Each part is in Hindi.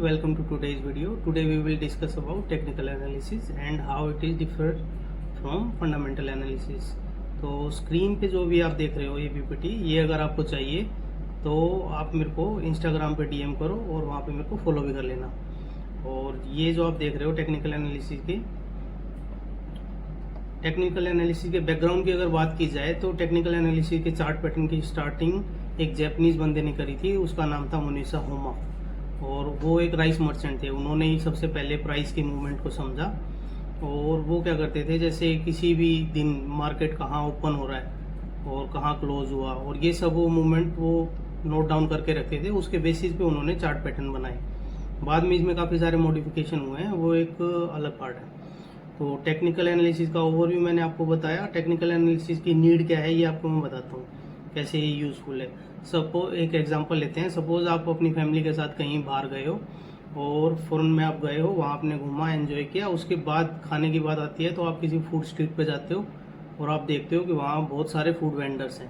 welcome to today's video. Today we will discuss about technical analysis and how it is different from fundamental analysis. तो स्क्रीन पे जो भी आप देख रहे हो ये पीपीटी, ये अगर आपको चाहिए तो आप मेरे को इंस्टाग्राम पे डीएम करो और वहाँ पे मेरे को फॉलो भी कर लेना। और ये जो आप देख रहे हो टेक्निकल एनालिसिस के बैकग्राउंड की अगर बात की जाए तो टेक्निकल एनालिसिस के चार्ट पैटर्न की स्टार्टिंग एक जैपनीज बंदे ने करी थी, उसका नाम था मुनीसा होमा। और वो एक राइस मर्चेंट थे, उन्होंने ही सबसे पहले प्राइस की मूवमेंट को समझा। और वो क्या करते थे, जैसे किसी भी दिन मार्केट कहाँ ओपन हो रहा है और कहाँ क्लोज हुआ और ये सब वो मूवमेंट वो नोट डाउन करके रखते थे। उसके बेसिस पे उन्होंने चार्ट पैटर्न बनाए। बाद में इसमें काफ़ी सारे मॉडिफिकेशन हुए हैं, वो एक अलग पार्ट है। तो टेक्निकल एनालिसिस का ओवरव्यू मैंने आपको बताया। टेक्निकल एनालिसिस की नीड क्या है ये आपको मैं बताता हूँ, कैसे ये यूज़फुल है। सपोज एक एग्जांपल लेते हैं। सपोज आप अपनी फैमिली के साथ कहीं बाहर गए हो और फॉरेन में आप गए हो, वहाँ आपने घूमा, एंजॉय किया। उसके बाद खाने की बात आती है तो आप किसी फूड स्ट्रीट पे जाते हो और आप देखते हो कि वहाँ बहुत सारे फूड वेंडर्स हैं।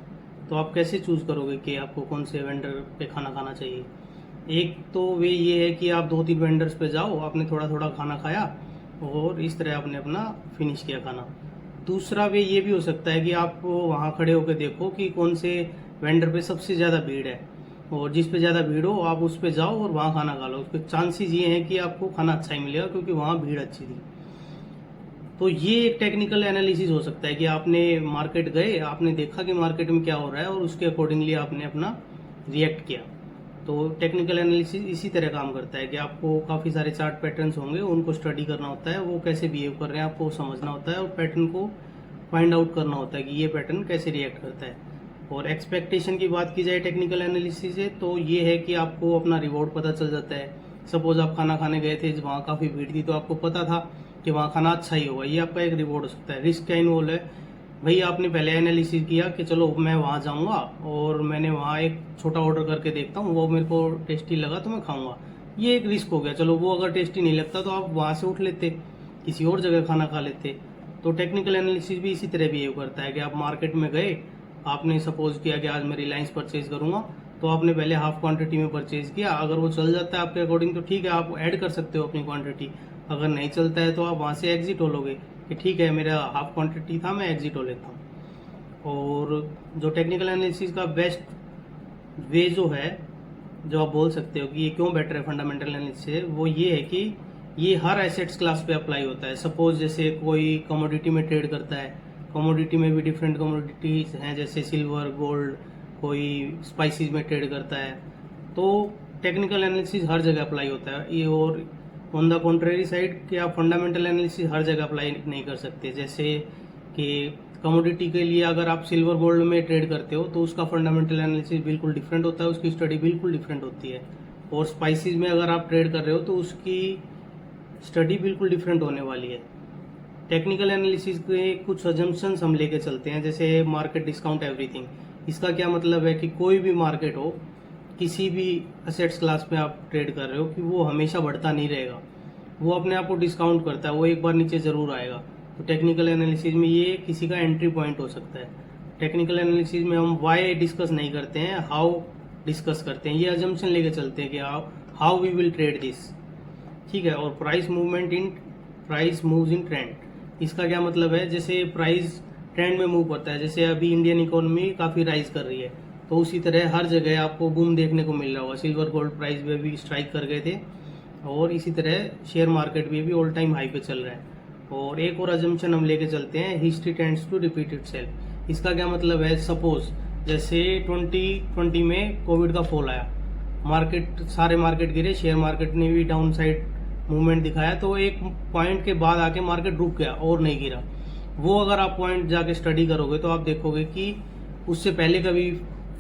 तो आप कैसे चूज़ करोगे कि आपको कौन से वेंडर पे खाना खाना चाहिए? एक तो वे ये है कि आप 2-3 वेंडर्स पे जाओ, आपने थोड़ा थोड़ा खाना खाया और इस तरह आपने अपना फिनिश किया खाना। दूसरा वे ये भी हो सकता है कि आप वहाँ खड़े होकर देखो कि कौन से वेंडर पे सबसे ज़्यादा भीड़ है और जिस पे ज़्यादा भीड़ हो आप उस पे जाओ और वहाँ खाना खा लो। उसके चांसेस ये हैं कि आपको खाना अच्छा ही मिलेगा क्योंकि वहाँ भीड़ अच्छी थी। तो ये एक टेक्निकल एनालिसिस हो सकता है कि आपने मार्केट गए, आपने देखा कि मार्केट में क्या हो रहा है और उसके अकॉर्डिंगली आपने अपना रिएक्ट किया। तो टेक्निकल एनालिसिस इसी तरह काम करता है कि आपको काफ़ी सारे चार्ट पैटर्न्स होंगे, उनको स्टडी करना होता है, वो कैसे बिहेव कर रहे हैं आपको समझना होता है और पैटर्न को फाइंड आउट करना होता है कि ये पैटर्न कैसे रिएक्ट करता है। और एक्सपेक्टेशन की बात की जाए टेक्निकल एनालिसिस से तो ये है कि आपको अपना रिवॉर्ड पता चल जाता है। सपोज आप खाना खाने गए थे, वहाँ काफ़ी भीड़ थी, तो आपको पता था कि वहाँ खाना अच्छा ही होगा, ये आपका एक रिवॉर्ड हो सकता है। रिस्क क्या इन्वॉल्व है भाई, आपने पहले एनालिसिस किया कि चलो मैं वहाँ जाऊँगा और मैंने वहाँ एक छोटा ऑर्डर करके देखता हूँ, वो मेरे को टेस्टी लगा तो मैं खाऊंगा। ये एक रिस्क हो गया। चलो वो अगर टेस्टी नहीं लगता तो आप वहाँ से उठ लेते, किसी और जगह खाना खा लेते। तो टेक्निकल एनालिसिस भी इसी तरह बिहेव करता है कि आप मार्केट में गए, आपने सपोज किया कि आज मैं रिलायंस परचेज करूंगा, तो आपने पहले हाफ क्वांटिटी में परचेज किया। अगर वो चल जाता है आपके अकॉर्डिंग तो ठीक है, आप ऐड कर सकते हो अपनी क्वांटिटी। अगर नहीं चलता है तो आप वहाँ से एग्जिट हो लोगे कि ठीक है मेरा हाफ क्वांटिटी था, मैं एग्जिट हो लेता हूँ। और जो टेक्निकल एनालिसिस का बेस्ट वे जो है, जो आप बोल सकते हो कि ये क्यों बेटर है फंडामेंटल एनालिसिस से, वो ये है कि ये हर एसेट्स क्लास पे अप्लाई होता है। सपोज जैसे कोई कमोडिटी में ट्रेड करता है, कमोडिटी में भी डिफरेंट कमोडिटीज हैं जैसे सिल्वर, गोल्ड, कोई स्पाइसेस में ट्रेड करता है, तो टेक्निकल एनालिसिस हर जगह अप्लाई होता है। ये और ऑन द कॉन्ट्रेरी साइड कि आप फंडामेंटल एनालिसिस हर जगह अप्लाई नहीं कर सकते। जैसे कि कमोडिटी के लिए अगर आप सिल्वर गोल्ड में ट्रेड करते हो तो उसका फंडामेंटल एनालिसिस बिल्कुल डिफरेंट होता है, उसकी स्टडी बिल्कुल डिफरेंट होती है। और स्पाइसेस में अगर आप ट्रेड कर रहे हो तो उसकी स्टडी बिल्कुल डिफरेंट होने वाली है। टेक्निकल एनालिसिस के कुछ अजम्पशंस हम लेके चलते हैं, जैसे मार्केट डिस्काउंट एवरीथिंग। इसका क्या मतलब है कि कोई भी मार्केट हो, किसी भी असेट्स क्लास में आप ट्रेड कर रहे हो, कि वो हमेशा बढ़ता नहीं रहेगा, वो अपने आप को डिस्काउंट करता है, वो एक बार नीचे जरूर आएगा। तो टेक्निकल एनालिसिस में ये किसी का एंट्री पॉइंट हो सकता है। टेक्निकल एनालिसिस में हम वाई डिस्कस नहीं करते हैं, हाउ डिस्कस करते हैं। ये अजम्पशन लेके चलते हैं कि how we will trade this, ठीक है। और प्राइस मूव्स इन ट्रेंड, इसका क्या मतलब है, जैसे प्राइस ट्रेंड में मूव करता है। जैसे अभी इंडियन इकोनॉमी काफ़ी राइज कर रही है, तो उसी तरह हर जगह आपको बूम देखने को मिल रहा होगा। सिल्वर गोल्ड प्राइस में भी स्ट्राइक कर गए थे और इसी तरह शेयर मार्केट में भी ऑल टाइम हाई पे चल रहा है। और एक और अजम्पशन हम लेके चलते हैं, history tends to repeat itself. इसका क्या मतलब है, सपोज जैसे 2020 में कोविड का फॉल आया, सारे मार्केट गिरे, शेयर मार्केट ने भी डाउन साइड मूवमेंट दिखाया, तो एक पॉइंट के बाद आके मार्केट रुक गया और नहीं गिरा। वो अगर आप पॉइंट जाके स्टडी करोगे तो आप देखोगे कि उससे पहले कभी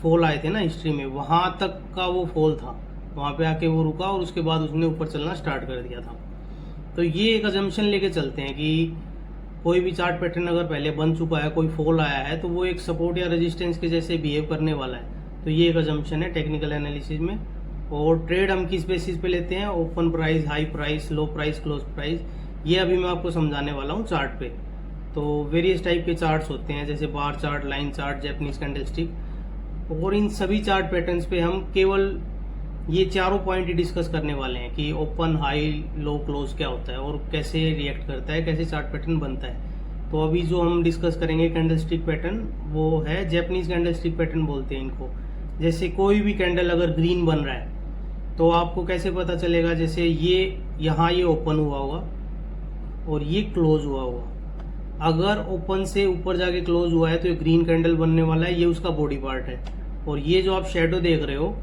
फॉल आए थे ना हिस्ट्री में, वहां तक का वो फॉल था, वहां पे आके वो रुका और उसके बाद उसने ऊपर चलना स्टार्ट कर दिया था। तो ये एक अजम्पशन लेके चलते हैं कि कोई भी चार्ट पैटर्न अगर पहले बन चुका है, कोई फॉल आया है, तो वो एक सपोर्ट या रेजिस्टेंस के जैसे बिहेव करने वाला है। तो ये एक अजम्पशन है टेक्निकल एनालिसिस में। और ट्रेड हम किस बेसिस पे लेते हैं, ओपन प्राइस, हाई प्राइस, लो प्राइस, क्लोज प्राइस, ये अभी मैं आपको समझाने वाला हूँ चार्ट पे। तो वेरियस टाइप के चार्ट्स होते हैं जैसे bar chart, line chart, Japanese candlestick. और इन सभी चार्ट पैटर्न्स पे हम केवल ये चारों पॉइंट ही डिस्कस करने वाले हैं कि ओपन, हाई, लो, क्लोज क्या होता है और कैसे रिएक्ट करता है, कैसे चार्ट पैटर्न बनता है। तो अभी जो हम डिस्कस करेंगे कैंडल स्टिक पैटर्न, वो है जैपनीज कैंडल स्टिक पैटर्न बोलते हैं इनको। जैसे कोई भी कैंडल अगर ग्रीन बन रहा है तो आपको कैसे पता चलेगा, जैसे ये यहाँ ये ओपन हुआ होगा और ये क्लोज हुआ होगा। अगर ओपन से ऊपर जाके क्लोज हुआ है तो ये ग्रीन कैंडल बनने वाला है, ये उसका बॉडी पार्ट है। और ये जो आप शेडो देख रहे हो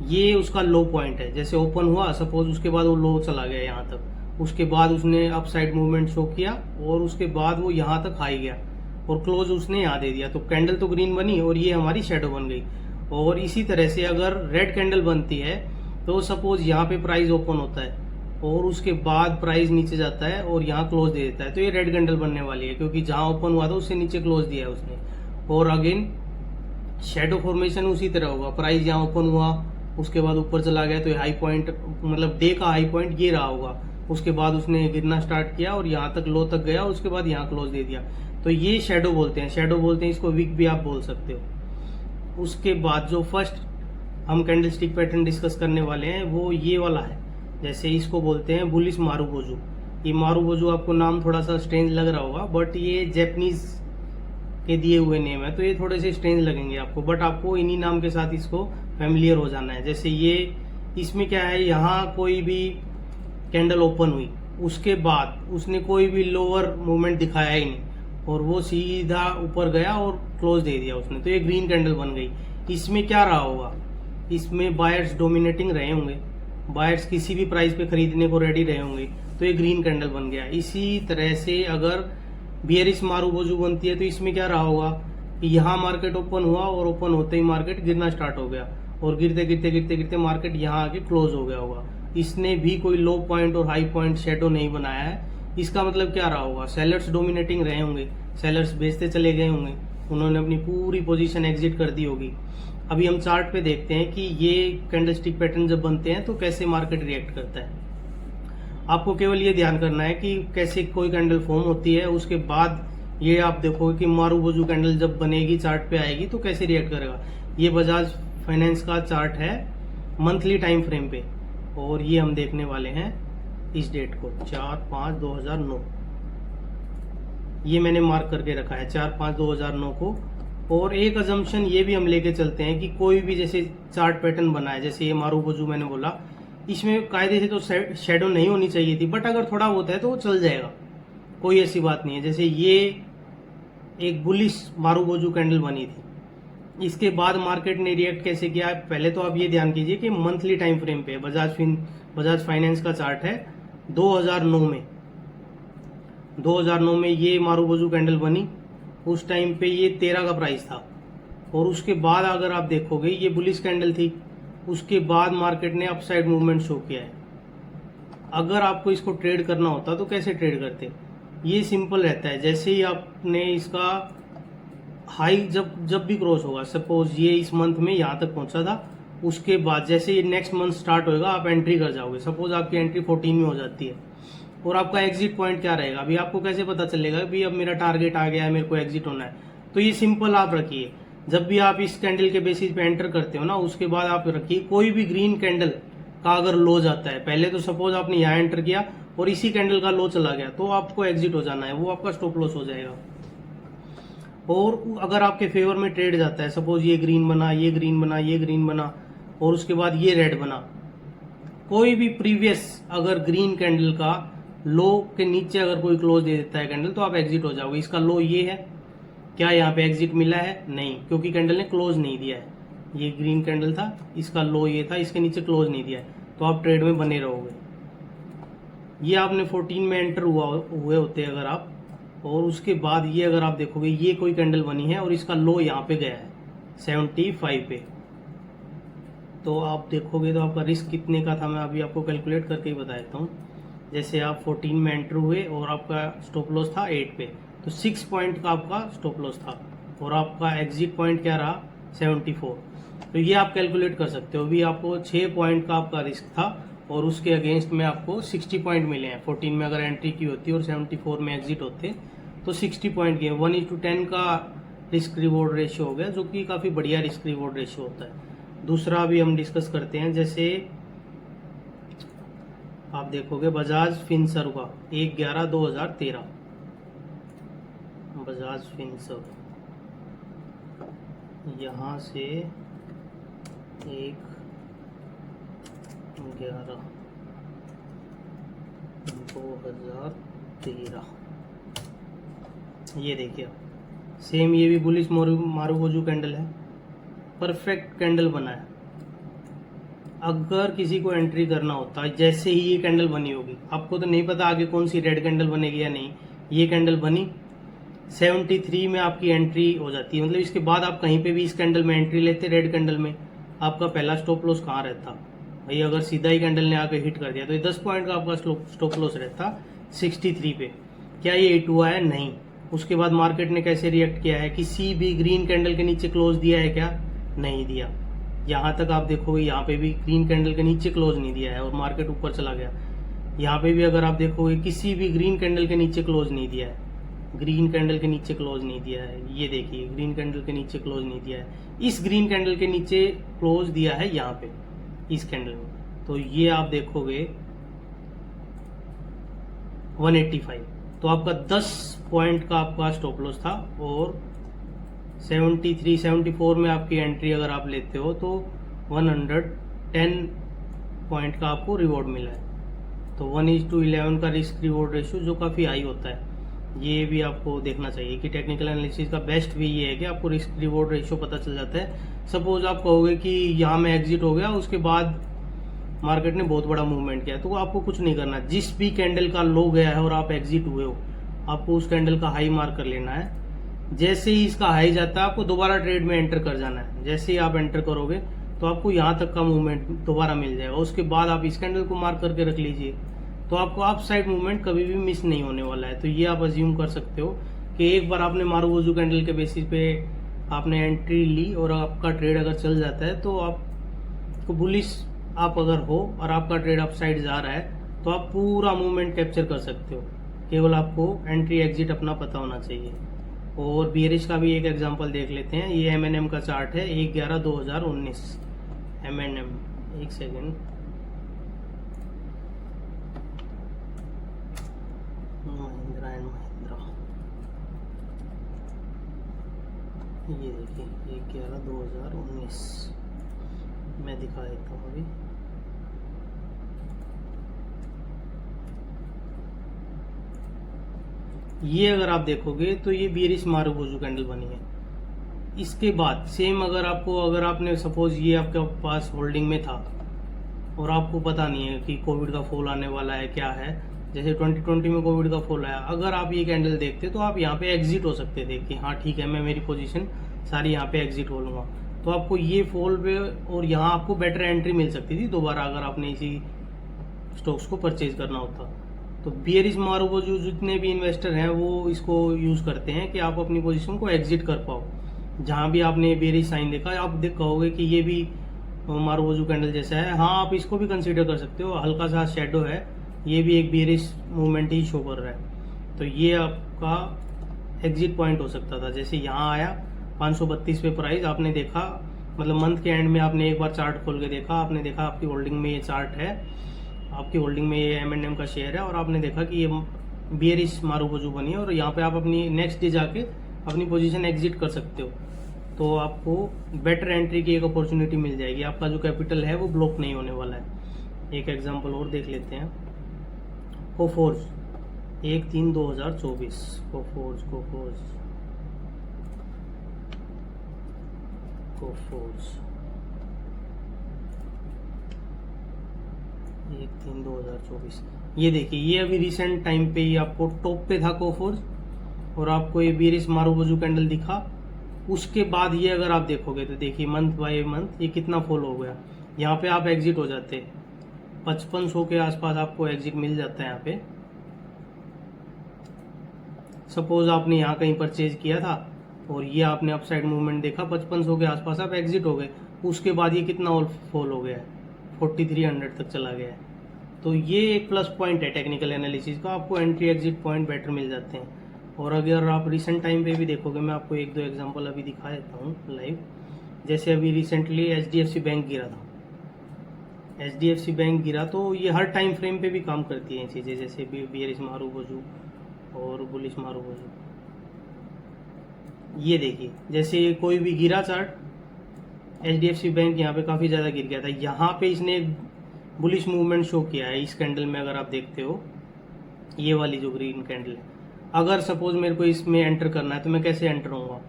ये उसका लो पॉइंट है। जैसे ओपन हुआ सपोज, उसके बाद वो लो चला गया यहाँ तक, उसके बाद उसने अप साइड मूवमेंट शो किया और उसके बाद वो यहाँ तक हाई गया और क्लोज उसने यहाँ दे दिया, तो कैंडल तो ग्रीन बनी और ये हमारी शेडो बन गई। और इसी तरह से अगर रेड कैंडल बनती है तो सपोज यहाँ पे प्राइस ओपन होता है और उसके बाद प्राइस नीचे जाता है और यहाँ क्लोज दे देता है, तो ये रेड कैंडल बनने वाली है, क्योंकि जहां ओपन हुआ था उससे नीचे क्लोज दिया है उसने। और अगेन शेडो फॉर्मेशन उसी तरह होगा, प्राइस यहाँ ओपन हुआ उसके बाद ऊपर चला गया तो हाई पॉइंट, मतलब डे का हाई पॉइंट ये रहा होगा, उसके बाद उसने गिरना स्टार्ट किया और यहाँ तक लो तक गया, उसके बाद यहाँ क्लोज दे दिया, तो ये शेडो बोलते हैं। शेडो बोलते हैं इसको, विक भी आप बोल सकते हो। उसके बाद जो फर्स्ट हम कैंडल स्टिक पैटर्न डिस्कस करने वाले हैं वो ये वाला है। जैसे इसको बोलते हैं बुलिश मारुबोजू। ये मारुबोजू आपको नाम थोड़ा सा स्ट्रेंज लग रहा होगा, बट ये जैपनीज के दिए हुए नेम है तो ये थोड़े से स्ट्रेंज लगेंगे आपको, बट आपको इन्हीं नाम के साथ इसको फैमिलियर हो जाना है। जैसे ये इसमें क्या है, यहाँ कोई भी कैंडल ओपन हुई उसके बाद उसने कोई भी लोअर मूवमेंट दिखाया ही नहीं और वो सीधा ऊपर गया और क्लोज दे दिया उसने, तो ये ग्रीन कैंडल बन गई। इसमें क्या रहा होगा, इसमें बायर्स डोमिनेटिंग रहे होंगे, बायर्स किसी भी प्राइस पे खरीदने को रेडी रहे होंगे, तो ये ग्रीन कैंडल बन गया। इसी तरह से अगर बियरिश मारुबोजू बनती है तो इसमें क्या रहा होगा कि यहाँ मार्केट ओपन हुआ और ओपन होते ही मार्केट गिरना स्टार्ट हो गया और गिरते गिरते गिरते गिरते मार्केट यहाँ आके क्लोज हो गया होगा। इसने भी कोई लो पॉइंट और हाई पॉइंट शेडो नहीं बनाया है। इसका मतलब क्या रहा होगा, सेलर्स डोमिनेटिंग रहे होंगे, सेलर्स बेचते चले गए होंगे, उन्होंने अपनी पूरी पोजीशन एग्जिट कर दी होगी। अभी हम चार्ट पे देखते हैं कि ये कैंडलस्टिक पैटर्न जब बनते हैं तो कैसे मार्केट रिएक्ट करता है। आपको केवल ये ध्यान करना है कि कैसे कोई कैंडल फॉर्म होती है, उसके बाद ये आप देखोगे कि मारुबोजू कैंडल जब बनेगी चार्ट पे आएगी तो कैसे रिएक्ट करेगा। ये बजाज फाइनेंस का चार्ट है मंथली टाइम फ्रेम पे और ये हम देखने वाले हैं इस डेट को 4/5/2009। ये मैंने मार्क करके रखा है 4/5/2009 को। और एक अजम्पशन ये भी हम लेके चलते हैं कि कोई भी जैसे चार्ट पैटर्न बना है, जैसे ये मारुबोजू मैंने बोला, इसमें कायदे से तो शेडो नहीं होनी चाहिए थी, बट अगर थोड़ा होता है तो वो चल जाएगा, कोई ऐसी बात नहीं है। जैसे ये एक बुलिश मारुबोजू कैंडल बनी थी, इसके बाद मार्केट ने रिएक्ट कैसे किया, पहले तो आप ये ध्यान कीजिए कि मंथली टाइम फ्रेम पे बजाज फाइनेंस का चार्ट है 2009 में। 2009 में ये मारुबोजू कैंडल बनी, उस टाइम पे ये 13 का प्राइस था और उसके बाद अगर आप देखोगे ये बुलिश कैंडल थी, उसके बाद मार्केट ने अपसाइड मूवमेंट शो किया है। अगर आपको इसको ट्रेड करना होता तो कैसे ट्रेड करते, ये सिंपल रहता है। जैसे ही आपने इसका हाई जब भी क्रॉस होगा, सपोज ये इस मंथ में यहाँ तक पहुंचा था, उसके बाद जैसे ये नेक्स्ट मंथ स्टार्ट होएगा आप एंट्री कर जाओगे। सपोज आपकी एंट्री 14 में हो जाती है और आपका एग्जिट पॉइंट क्या रहेगा, अभी आपको कैसे पता चलेगा कि अब मेरा टारगेट आ गया है, मेरे को एग्जिट होना है। तो ये सिंपल आप रखिए, जब भी आप इस कैंडल के बेसिस पे एंटर करते हो ना, उसके बाद आप रखिए कोई भी ग्रीन कैंडल का अगर लो जाता है, पहले तो सपोज आपने यहाँ एंटर किया और इसी कैंडल का लो चला गया, तो आपको एग्जिट हो जाना है, वो आपका स्टॉप लॉस हो जाएगा। और अगर आपके फेवर में ट्रेड जाता है, सपोज ये ग्रीन बना, ये ग्रीन बना, ये ग्रीन बना और उसके बाद ये रेड बना, कोई भी प्रीवियस अगर ग्रीन कैंडल का लो के नीचे अगर कोई क्लोज दे देता है कैंडल, तो आप एग्जिट हो जाओगे। इसका लो ये है, क्या यहाँ पे एग्जिट मिला है, नहीं, क्योंकि कैंडल ने क्लोज नहीं दिया है। ये ग्रीन कैंडल था, इसका लो ये था, इसके नीचे क्लोज नहीं दिया है, तो आप ट्रेड में बने रहोगे। ये आपने 14 में एंटर हुए होते अगर आप, और उसके बाद ये अगर आप देखोगे ये कोई कैंडल बनी है और इसका लो यहाँ पे गया है 75 पे, तो आप देखोगे तो आपका रिस्क कितने का था, मैं अभी आपको कैलकुलेट करके ही बता देता हूँ। जैसे आप 14 में एंटर हुए और आपका स्टॉप लॉस था 8 पे, तो 6 पॉइंट का आपका स्टॉप लॉस था और आपका एग्जिट पॉइंट क्या रहा 74। तो ये आप कैलकुलेट कर सकते हो। अभी आपको 6 पॉइंट का आपका रिस्क था और उसके अगेंस्ट में आपको 60 पॉइंट मिले हैं। 14 में अगर एंट्री की होती और 74 में एग्जिट होते तो 60 पॉइंट के 1:10 का रिस्क रिवॉर्ड रेशियो हो गया, जो कि काफ़ी बढ़िया रिस्क रिवॉर्ड रेशियो होता है। दूसरा भी हम डिस्कस करते हैं। जैसे आप देखोगे बजाज फिनसर्व का 1/11/2013, बजाज फिनसर्व यहाँ से 1/11/2013, ये देखिए आप, सेम ये भी बुलिश मारुबोजू कैंडल है, परफेक्ट कैंडल बना है। अगर किसी को एंट्री करना होता है, जैसे ही ये कैंडल बनी होगी, आपको तो नहीं पता आगे कौन सी रेड कैंडल बनेगी या नहीं, ये कैंडल बनी 73 में आपकी एंट्री हो जाती है। मतलब इसके बाद आप कहीं पे भी इस कैंडल में एंट्री लेते रेड कैंडल में, आपका पहला स्टॉप लॉस कहाँ रहता भाई? अगर सीधा ही कैंडल ने आके हिट कर दिया तो ये 10 पॉइंट का आपका स्टॉप लॉस रहता 63 पे। क्या ये हिट हुआ है? नहीं। उसके बाद मार्केट ने कैसे रिएक्ट किया है? किसी भी ग्रीन कैंडल के नीचे क्लोज दिया है क्या? नहीं दिया। यहाँ तक आप देखोगे यहाँ पे भी ग्रीन कैंडल के नीचे क्लोज नहीं दिया है और मार्केट ऊपर चला गया। यहाँ पे भी अगर आप देखोगे किसी भी ग्रीन कैंडल के नीचे क्लोज नहीं दिया है, ग्रीन कैंडल के नीचे क्लोज नहीं दिया है। ये देखिए ग्रीन कैंडल के नीचे क्लोज नहीं दिया है, इस ग्रीन कैंडल के नीचे क्लोज दिया है यहाँ पे इस कैंडल में। तो ये आप देखोगे 185, तो आपका 10 पॉइंट का आपका स्टॉप लॉस था और 73 74 में आपकी एंट्री अगर आप लेते हो तो 110 पॉइंट का आपको रिवॉर्ड मिला है। तो 1:11 का रिस्क रिवॉर्ड रेशियो जो काफ़ी हाई होता है, ये भी आपको देखना चाहिए कि टेक्निकल एनालिसिस का बेस्ट वे ये है कि आपको रिस्क रिवॉर्ड रेशियो पता चल जाता है। सपोज आप कहोगे कि यहाँ में एग्जिट हो गया, उसके बाद मार्केट ने बहुत बड़ा मूवमेंट किया, तो आपको कुछ नहीं करना। जिस भी कैंडल का लो गया है और आप एग्जिट हुए हो, आपको उस कैंडल का हाई मार्क कर लेना है। जैसे ही इसका हाई जाता है आपको दोबारा ट्रेड में एंटर कर जाना है। जैसे ही आप एंटर करोगे तो आपको यहाँ तक का मूवमेंट दोबारा मिल जाएगा। उसके बाद आप इस कैंडल को मार्क करके रख लीजिए, तो आपको अप साइड मूवमेंट कभी भी मिस नहीं होने वाला है। तो ये आप अज्यूम कर सकते हो कि एक बार आपने मारुबोजू कैंडल के बेसिस पे आपने एंट्री ली और आपका ट्रेड अगर चल जाता है, तो आपको बुलिश आप अगर हो और आपका ट्रेड अप साइड जा रहा है तो आप पूरा मूवमेंट कैप्चर कर सकते हो। केवल आपको एंट्री एग्जिट अपना पता होना चाहिए। और बियरिश का भी एक एग्जांपल देख लेते हैं। ये M&M का चार्ट है 1/11/2019। M&M, एक सेकेंड, महिंद्रा एंड महिंद्रा, ये देखिए 1/11/2019 मैं दिखा देता हूँ अभी। ये अगर आप देखोगे तो ये बियरिश मारुबोजू कैंडल बनी है। इसके बाद सेम अगर आपने सपोज ये आपके पास होल्डिंग में था और आपको पता नहीं है कि कोविड का फॉल आने वाला है क्या है, जैसे 2020 में कोविड का फॉल आया, अगर आप ये कैंडल देखते तो आप यहाँ पे एग्जिट हो सकते थे कि हाँ ठीक है मैं मेरी पोजीशन सारी यहाँ पे एग्जिट हो लूँगा। तो आपको ये फॉल पे और यहाँ आपको बेटर एंट्री मिल सकती थी दोबारा अगर आपने इसी स्टॉक्स को परचेज करना होता। तो बियरिश मारुबोजू जितने भी इन्वेस्टर हैं वो इसको यूज़ करते हैं कि आप अपनी पोजीशन को एग्जिट कर पाओ। जहाँ भी आपने बियरिश साइन देखा आप कहोगे कि ये भी मारुबोजू कैंडल जैसा है, हाँ आप इसको भी कंसीडर कर सकते हो। हल्का सा शेडो है, ये भी एक बियरिश मूवमेंट ही शो कर रहा है। तो ये आपका एग्जिट पॉइंट हो सकता था। जैसे यहाँ आया 532 पे प्राइस, आपने देखा मतलब मंथ के एंड में आपने एक बार चार्ट खोल के देखा, आपने देखा आपकी होल्डिंग में ये चार्ट है, आपकी होल्डिंग में ये M&M का शेयर है और आपने देखा कि ये बियरिश मारुबोजू बनी है और यहाँ पे आप अपनी नेक्स्ट डे जाके अपनी पोजीशन एग्जिट कर सकते हो। तो आपको बेटर एंट्री की एक अपॉर्चुनिटी मिल जाएगी, आपका जो कैपिटल है वो ब्लॉक नहीं होने वाला है। एक एग्जांपल और देख लेते हैं। कोफोर्ज 1/3/2024, कोफोर्ज 1/3/2024, ये देखिए ये अभी रिसेंट टाइम पे ही आपको टॉप पे था कोफोर्ज और आपको ये बियरिश मारुबोजू कैंडल दिखा। उसके बाद ये अगर आप देखोगे तो देखिए मंथ बाय मंथ ये कितना फॉल हो गया। यहाँ पे आप एग्जिट हो जाते 5500 के आसपास आपको एग्जिट मिल जाता है। यहाँ पे सपोज आपने यहाँ कहीं परचेज किया था और ये आपने अपसाइड मूवमेंट देखा 5500 के आसपास आप एग्जिट हो गए, उसके बाद ये कितना और फॉल हो गया है 4300 तक चला गया है। तो ये एक प्लस पॉइंट है टेक्निकल एनालिसिस का, आपको एंट्री एग्जिट पॉइंट बेटर मिल जाते हैं। और अगर आप रिसेंट टाइम पे भी देखोगे, मैं आपको एक दो एग्जांपल अभी दिखा देता हूँ लाइव। जैसे अभी रिसेंटली HDFC बैंक गिरा था, HDFC बैंक गिरा तो ये हर टाइम फ्रेम पे भी काम करती हैं चीज़ें, जैसे बियरिश मारूबोजू और बुलिश मारूबोजू। ये देखिए जैसे कोई भी गिरा चार्ट, HDFC बैंक यहाँ पे काफ़ी ज़्यादा गिर गया था, यहाँ पे इसने एक बुलिश मूवमेंट शो किया है इस कैंडल में। अगर आप देखते हो ये वाली जो ग्रीन कैंडल है, अगर सपोज मेरे को इसमें एंटर करना है तो मैं कैसे एंटर होऊंगा,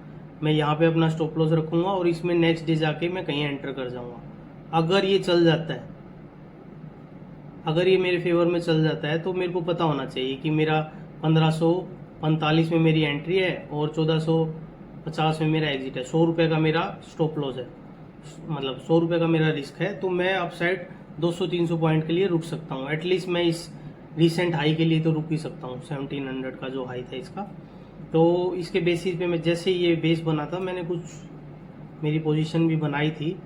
मैं यहाँ पे अपना स्टॉप लॉस रखूंगा और इसमें नेक्स्ट डे जाके मैं कहीं एंटर कर जाऊंगा। अगर ये चल जाता है, अगर ये मेरे फेवर में चल जाता है तो मेरे को पता होना चाहिए कि मेरा 1545 में मेरी एंट्री है और 1450 में मेरा एग्जिट है। 100 रुपये का मेरा स्टॉप लॉस है, मतलब 100 रुपये का मेरा रिस्क है, तो मैं अपसाइड 200-300 पॉइंट के लिए रुक सकता हूँ। एटलीस्ट मैं इस रिसेंट हाई के लिए तो रुक ही सकता हूँ, 1700 का जो हाई था इसका। तो इसके बेसिस पे मैं जैसे ये बेस बना था, मैंने कुछ मेरी पोजीशन भी बनाई थी,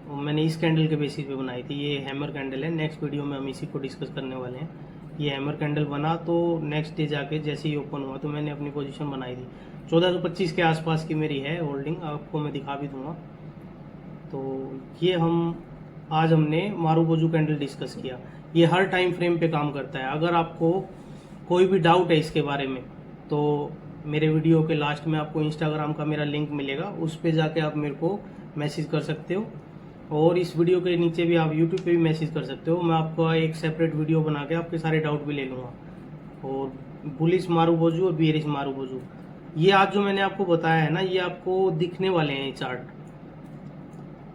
और मैंने इस कैंडल के बेसिस पे बनाई थी। ये हैमर कैंडल है, नेक्स्ट वीडियो में हम इसी को डिस्कस करने वाले हैं। ये हैमर कैंडल बना तो नेक्स्ट डे जाके जैसे ही ओपन हुआ तो मैंने अपनी पोजीशन बनाई थी। 1425 के आसपास की मेरी है होल्डिंग, आपको मैं दिखा भी दूंगा। तो ये आज हमने मारूबोजू कैंडल डिस्कस किया। ये हर टाइम फ्रेम पे काम करता है। अगर आपको कोई भी डाउट है इसके बारे में तो मेरे वीडियो के लास्ट में आपको इंस्टाग्राम का मेरा लिंक मिलेगा, उस पे जाके आप मेरे को मैसेज कर सकते हो, और इस वीडियो के नीचे भी आप यूट्यूब पे भी मैसेज कर सकते हो। मैं आपको एक सेपरेट वीडियो बना के आपके सारे डाउट भी ले लूँगा। और बुलिश मारूबोजू और बियरिश मारूबोजू, ये आज जो मैंने आपको बताया है ना, ये आपको दिखने वाले हैं ये चार्ट,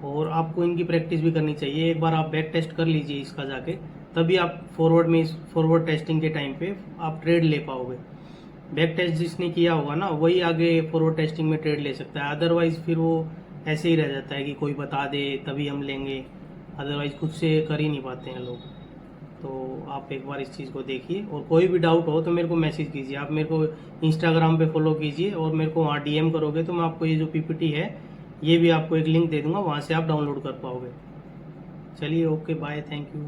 और आपको इनकी प्रैक्टिस भी करनी चाहिए। एक बार आप बैक टेस्ट कर लीजिए इसका जाके, तभी आप फॉरवर्ड टेस्टिंग के टाइम पे आप ट्रेड ले पाओगे। बैक टेस्ट जिसने किया होगा ना, वही आगे फॉरवर्ड टेस्टिंग में ट्रेड ले सकता है। अदरवाइज फिर वो ऐसे ही रह जाता है कि कोई बता दे तभी हम लेंगे, अदरवाइज खुद से कर ही नहीं पाते हैं लोग। तो आप एक बार इस चीज़ को देखिए, और कोई भी डाउट हो तो मेरे को मैसेज कीजिए। आप मेरे को इंस्टाग्राम पे फॉलो कीजिए, और मेरे को वहाँ DM करोगे तो मैं आपको ये जो PPT है ये भी आपको एक लिंक दे दूंगा, वहाँ से आप डाउनलोड कर पाओगे। चलिए, ओके, बाय, थैंक यू।